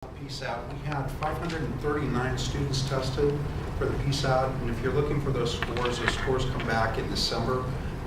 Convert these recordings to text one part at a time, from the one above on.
PSAT, we had 539 students tested for the PSAT, and if you're looking for those scores come back in December,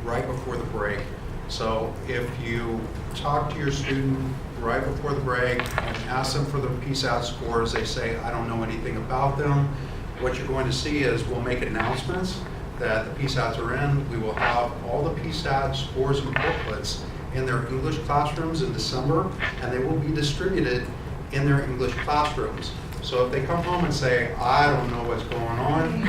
right before the break. So if you talk to your student right before the break and ask them for the PSAT scores, they say, I don't know anything about them. What you're going to see is we'll make announcements that the PSATs are in. We will have all the PSAT scores and booklets in their English classrooms in December, and they will be distributed in their English classrooms. So if they come home and say, I don't know what's going on,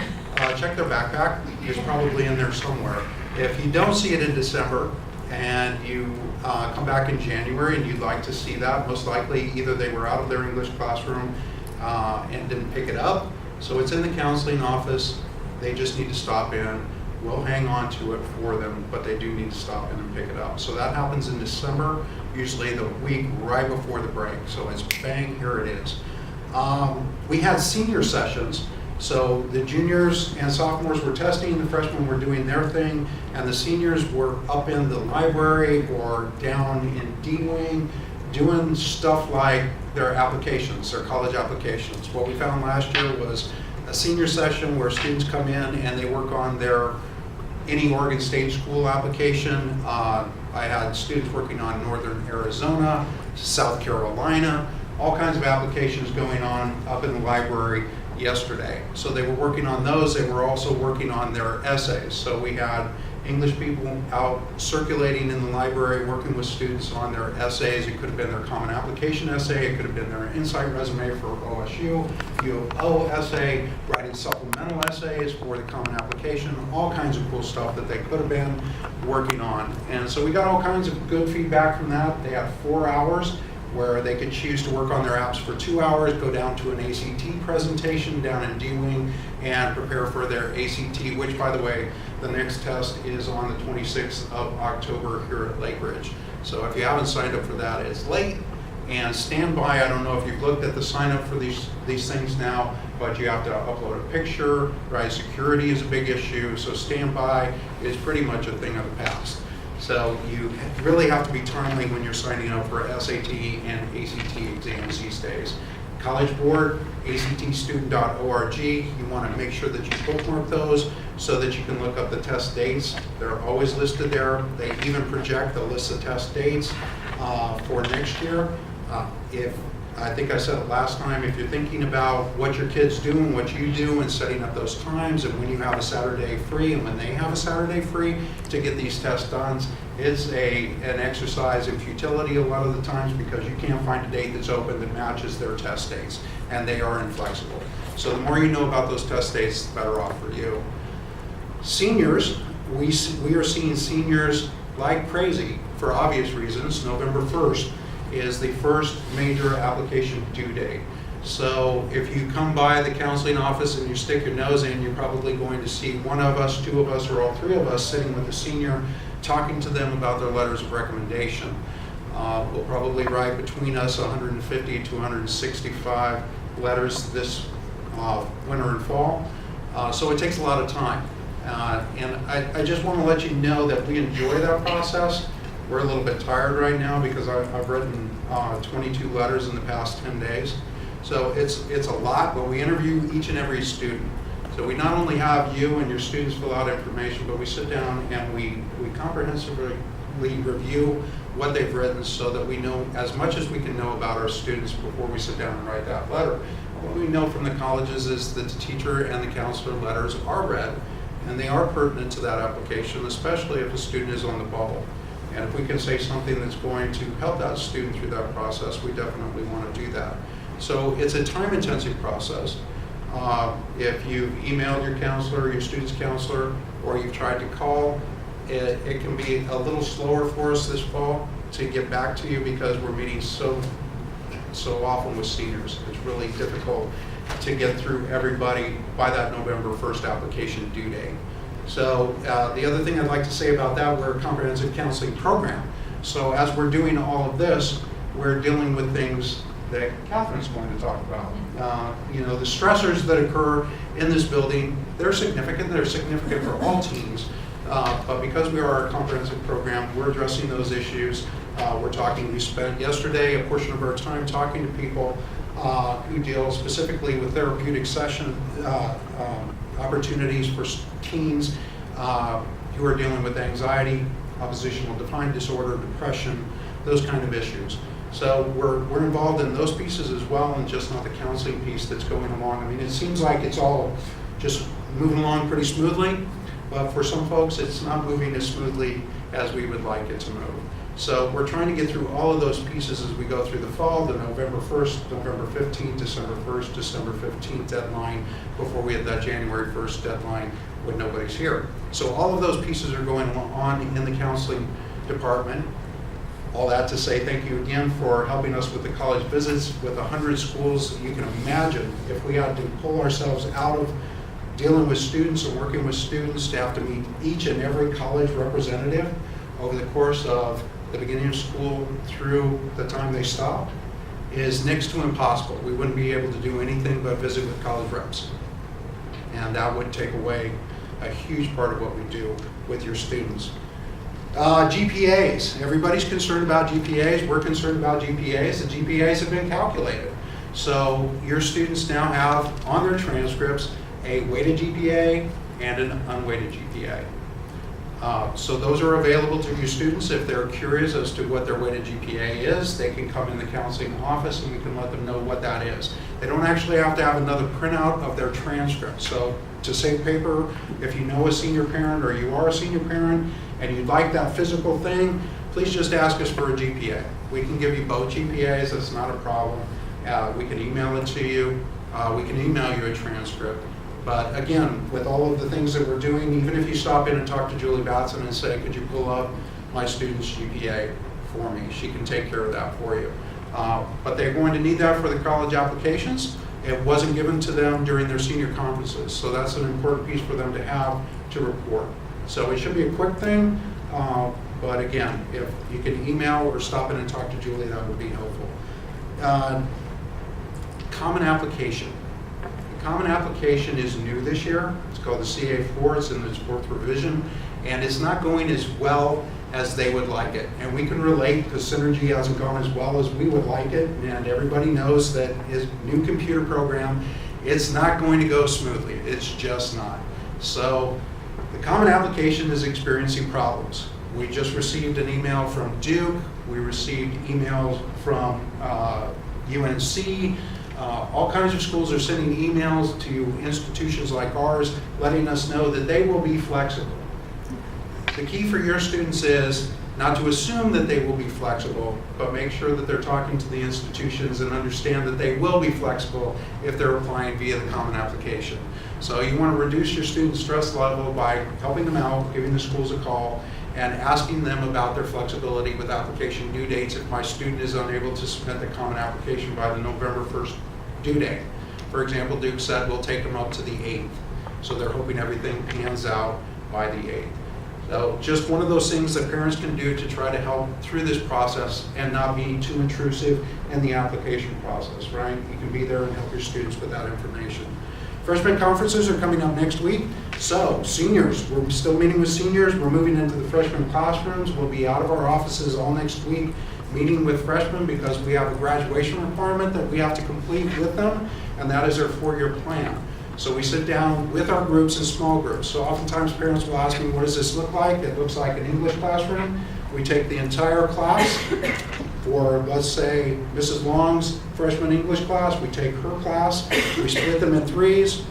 check their backpack. It's probably in there somewhere. If you don't see it in December and you come back in January and you'd like to see that, most likely either they were out of their English classroom and didn't pick it up. So it's in the counseling office. They just need to stop in. We'll hang on to it for them, but they do need to stop in and pick it up. So that happens in December, usually the week right before the break. So it's bang, here it is. We had senior sessions. So the juniors and sophomores were testing, the freshmen were doing their thing, and the seniors were up in the library or down in D-Wing doing stuff like their applications, their college applications. What we found last year was a senior session where students come in and they work on their any Oregon State school application. I had students working on Northern Arizona, South Carolina, all kinds of applications going on up in the library yesterday. So they were working on those. They were also working on their essays. So we had English people out circulating in the library working with students on their essays. It could have been their common application essay. It could have been their insight resume for OSU, U of O essay, writing supplemental essays for the common application, all kinds of cool stuff that they could have been working on. And so we got all kinds of good feedback from that. They had 4 hours where they could choose to work on their apps for 2 hours, go down to an ACT presentation down in D-Wing and prepare for their ACT, which, by the way, the next test is on the 26th of October here at Lakeridge. So if you haven't signed up for that, it's late. And stand by. I don't know if you've looked at the sign up for these things now, but you have to upload a picture, right? Security is a big issue, so stand by is pretty much a thing of the past. So you really have to be timely when you're signing up for SAT and ACT exams these days. College Board, actstudent.org, you want to make sure that you bookmark those so that you can look up the test dates. They're always listed there. They even project a list of test dates for next year. I think I said it last time, if you're thinking about what your kids do and what you do and setting up those times and when you have a Saturday free and when they have a Saturday free to get these tests done, is an exercise in futility a lot of the times because you can't find a date that's open that matches their test dates, and they are inflexible. So the more you know about those test dates, the better off for you. Seniors, we are seeing seniors like crazy for obvious reasons. November 1st is the first major application due date. So if you come by the counseling office and you stick your nose in, you're probably going to see one of us, two of us, or all three of us sitting with a senior talking to them about their letters of recommendation. We'll probably write between us 150 to 165 letters this winter and fall. So it takes a lot of time. And I just want to let you know that we enjoy that process. We're a little bit tired right now because I've written 22 letters in the past 10 days. So it's a lot, but we interview each and every student. So we not only have you and your students fill out information, but we sit down and we comprehensively review what they've written so that we know as much as we can know about our students before we sit down and write that letter. What we know from the colleges is that the teacher and the counselor letters are read and they are pertinent to that application, especially if a student is on the bubble. And if we can say something that's going to help that student through that process, we definitely want to do that. So it's a time-intensive process. If you've emailed your counselor, your student's counselor, or you've tried to call, it can be a little slower for us this fall to get back to you because we're meeting so often with seniors. It's really difficult to get through everybody by that November 1st application due date. So the other thing I'd like to say about that, we're a comprehensive counseling program. So as we're doing all of this, we're dealing with things that Catherine's going to talk about. The stressors that occur in this building, they're significant. They're significant for all teams. But because we are a comprehensive program, we're addressing those issues. We spent yesterday a portion of our time talking to people who deal specifically with therapeutic session opportunities for teens who are dealing with anxiety, oppositional defiant disorder, depression, those kind of issues. So we're involved in those pieces as well, and just not the counseling piece that's going along. I mean, it seems like it's all just moving along pretty smoothly, but for some folks it's not moving as smoothly as we would like it to move. So we're trying to get through all of those pieces as we go through the fall, the November 1st, November 15th, December 1st, December 15th deadline, before we hit that January 1st deadline when nobody's here. So all of those pieces are going on in the counseling department. All that to say thank you again for helping us with the college visits. With 100 schools, you can imagine if we had to pull ourselves out of dealing with students and working with students to have to meet each and every college representative over the course of the beginning of school through the time they stopped is next to impossible. We wouldn't be able to do anything but visit with college reps. And that would take away a huge part of what we do with your students. GPAs, everybody's concerned about GPAs. We're concerned about GPAs. The GPAs have been calculated. So your students now have on their transcripts a weighted GPA and an unweighted GPA. So those are available to your students. If they're curious as to what their weighted GPA is, they can come in the counseling office and we can let them know what that is. They don't actually have to have another printout of their transcript. So to save paper, if you know a senior parent or you are a senior parent and you'd like that physical thing, please just ask us for a GPA. We can give you both GPAs, that's not a problem. We can email it to you. We can email you a transcript. But again, with all of the things that we're doing, even if you stop in and talk to Julie Batson and say, could you pull up my student's GPA for me? She can take care of that for you. But they're going to need that for the college applications. It wasn't given to them during their senior conferences, so that's an important piece for them to have to report. So it should be a quick thing, but again, if you can email or stop in and talk to Julie, that would be helpful. Common application. Common application is new this year. It's called the CA4. It's in its 4th revision, and it's not going as well as they would like it. And we can relate because Synergy hasn't gone as well as we would like it, and everybody knows that his new computer program, it's not going to go smoothly. It's just not. So the Common Application is experiencing problems. We just received an email from Duke. We received emails from UNC. All kinds of schools are sending emails to institutions like ours, letting us know that they will be flexible. The key for your students is not to assume that they will be flexible, but make sure that they're talking to the institutions and understand that they will be flexible if they're applying via the Common Application. So you want to reduce your student stress level by helping them out, giving the schools a call, and asking them about their flexibility with application due dates if my student is unable to submit the Common Application by the November 1st due date. For example, Duke said we'll take them up to the 8th. So they're hoping everything pans out by the 8th. So just one of those things that parents can do to try to help through this process and not be too intrusive in the application process, right? You can be there and help your students with that information. Freshman conferences are coming up next week. So seniors, we're still meeting with seniors. We're moving into the freshman classrooms. We'll be out of our offices all next week meeting with freshmen because we have a graduation requirement that we have to complete with them, and that is our 4-year plan. So we sit down with our groups in small groups. So oftentimes parents will ask me, what does this look like? It looks like an English classroom. We take the entire class for, let's say, Mrs. Long's freshman English class. We take her class. We split them in 3s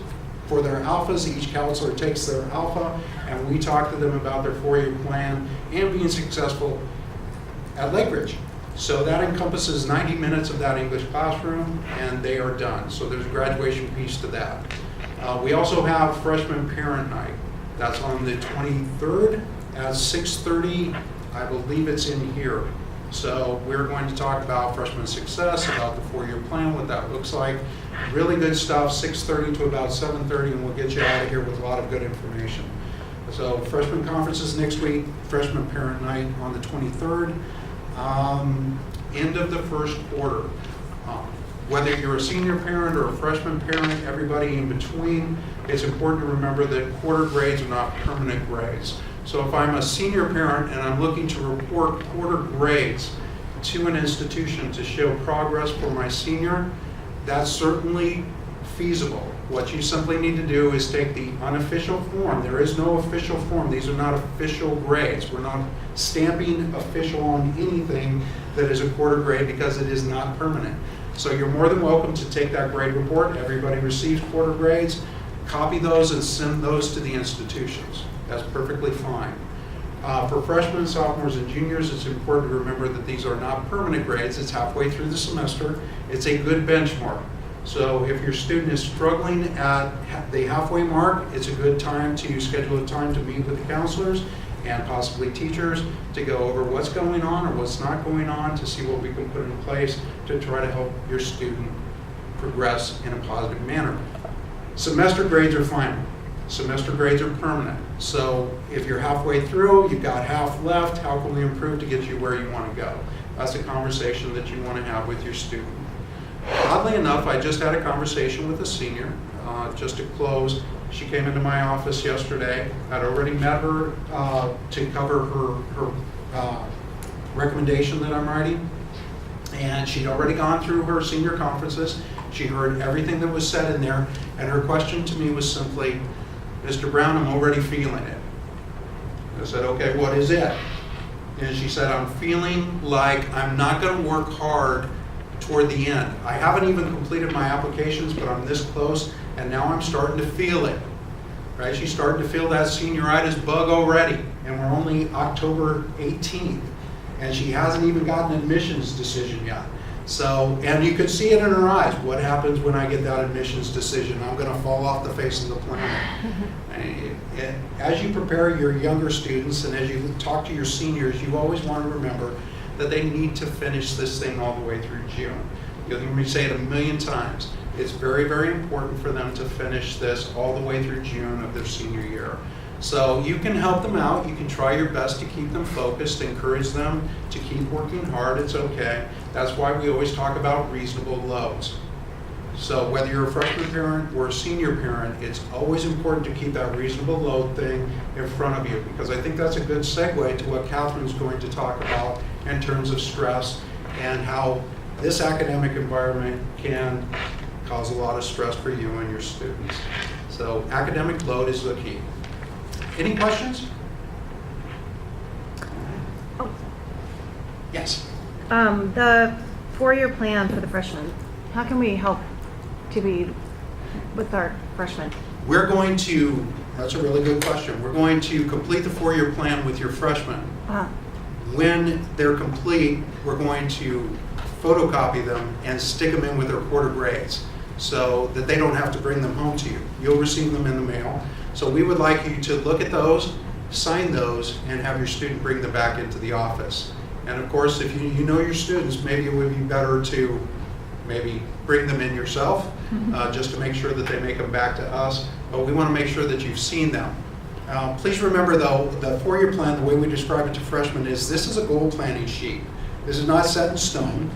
for their alphas. Each counselor takes their alpha, and we talk to them about their 4-year plan and being successful at Lakeridge. So that encompasses 90 minutes of that English classroom, and they are done. So there's a graduation piece to that. We also have freshman parent night. That's on the 23rd at 6:30. I believe it's in here. So we're going to talk about freshman success, about the 4-year plan, what that looks like. Really good stuff, 6:30 to about 7:30, and we'll get you out of here with a lot of good information. So freshman conferences next week, freshman parent night on the 23rd. End of the first quarter. Whether you're a senior parent or a freshman parent, everybody in between, it's important to remember that quarter grades are not permanent grades. So if I'm a senior parent and I'm looking to report quarter grades to an institution to show progress for my senior, that's certainly feasible. What you simply need to do is take the unofficial form. There is no official form. These are not official grades. We're not stamping official on anything that is a quarter grade because it is not permanent. So you're more than welcome to take that grade report. Everybody receives quarter grades. Copy those and send those to the institutions. That's perfectly fine. For freshmen, sophomores, and juniors, it's important to remember that these are not permanent grades. It's halfway through the semester. It's a good benchmark. So if your student is struggling at the halfway mark, it's a good time to schedule a time to meet with the counselors and possibly teachers to go over what's going on or what's not going on, to see what we can put in place to try to help your student progress in a positive manner. Semester grades are final. Semester grades are permanent. So if you're halfway through, you've got half left, how can we improve to get you where you want to go? That's a conversation that you want to have with your student. Oddly enough, I just had a conversation with a senior, just to close. She came into my office yesterday. I'd already met her to cover her recommendation that I'm writing. And she'd already gone through her senior conferences. She heard everything that was said in there. And her question to me was simply, Mr. Brown, I'm already feeling it. I said, okay, what is it? And she said, I'm feeling like I'm not going to work hard toward the end. I haven't even completed my applications, but I'm this close, and now I'm starting to feel it. Right? She's starting to feel that senioritis bug already, and we're only October 18th, and she hasn't even gotten an admissions decision yet. So, and you could see it in her eyes. What happens when I get that admissions decision? I'm going to fall off the face of the planet. And as you prepare your younger students and as you talk to your seniors, you always want to remember that they need to finish this thing all the way through June. You'll hear me say it a million times. It's very, very important for them to finish this all the way through June of their senior year. So you can help them out. You can try your best to keep them focused, encourage them to keep working hard. It's okay. That's why we always talk about reasonable loads. So whether you're a freshman parent or a senior parent, it's always important to keep that reasonable load thing in front of you, because I think that's a good segue to what Catherine's going to talk about in terms of stress and how this academic environment can cause a lot of stress for you and your students. So academic load is the key. Any questions? Oh. Yes. The four-year plan for the freshmen, how can we help to be with our freshmen? We're going to, that's a really good question. We're going to complete the four-year plan with your freshmen. When they're complete, we're going to photocopy them and stick them in with their quarter grades so that they don't have to bring them home to you. You'll receive them in the mail. So we would like you to look at those, sign those, and have your student bring them back into the office. And of course, if you know your students, maybe it would be better to maybe bring them in yourself, just to make sure that they make them back to us. But we want to make sure that you've seen them. Please remember though, the four-year plan, the way we describe it to freshmen is this is a goal planning sheet. This is not set in stone.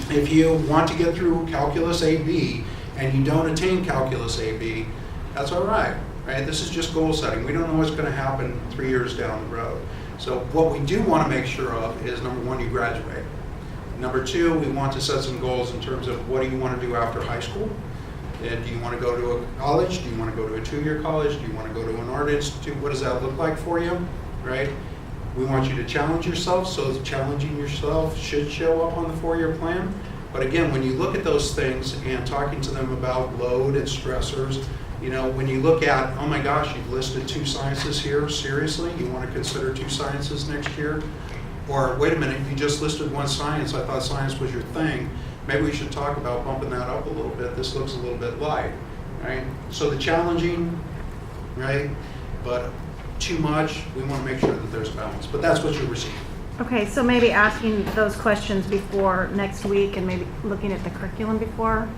If you want to get through Calculus AB and you don't attain Calculus AB, that's all right. Right? This is just goal setting. We don't know what's going to happen 3 years down the road. So what we do want to make sure of is, number one, you graduate. Number two, we want to set some goals in terms of what do you want to do after high school? Do you want to go to a college? Do you want to go to a two-year college? Do you want to go to an art institute? What does that look like for you? Right? We want you to challenge yourself, so challenging yourself should show up on the four-year plan. But again, when you look at those things and talking to them about load and stressors, you know, when you look at, oh my gosh, you've listed 2 sciences here, seriously? You want to consider 2 sciences next year? Or wait a minute, you just listed 1 science, I thought science was your thing. Maybe we should talk about bumping that up a little bit. This looks a little bit light, right? So the challenging, right? But too much, we want to make sure that there's a balance. But that's what you'll receive. Okay, so maybe asking those questions before next week and maybe looking at the curriculum before?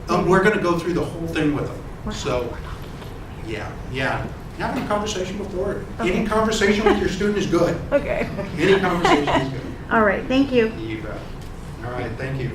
We're going to go through the whole thing with them. So, yeah. Having a conversation before. Okay. Any conversation with your student is good. Okay. Any conversation is good. All right, thank you. You bet. All right, thank you.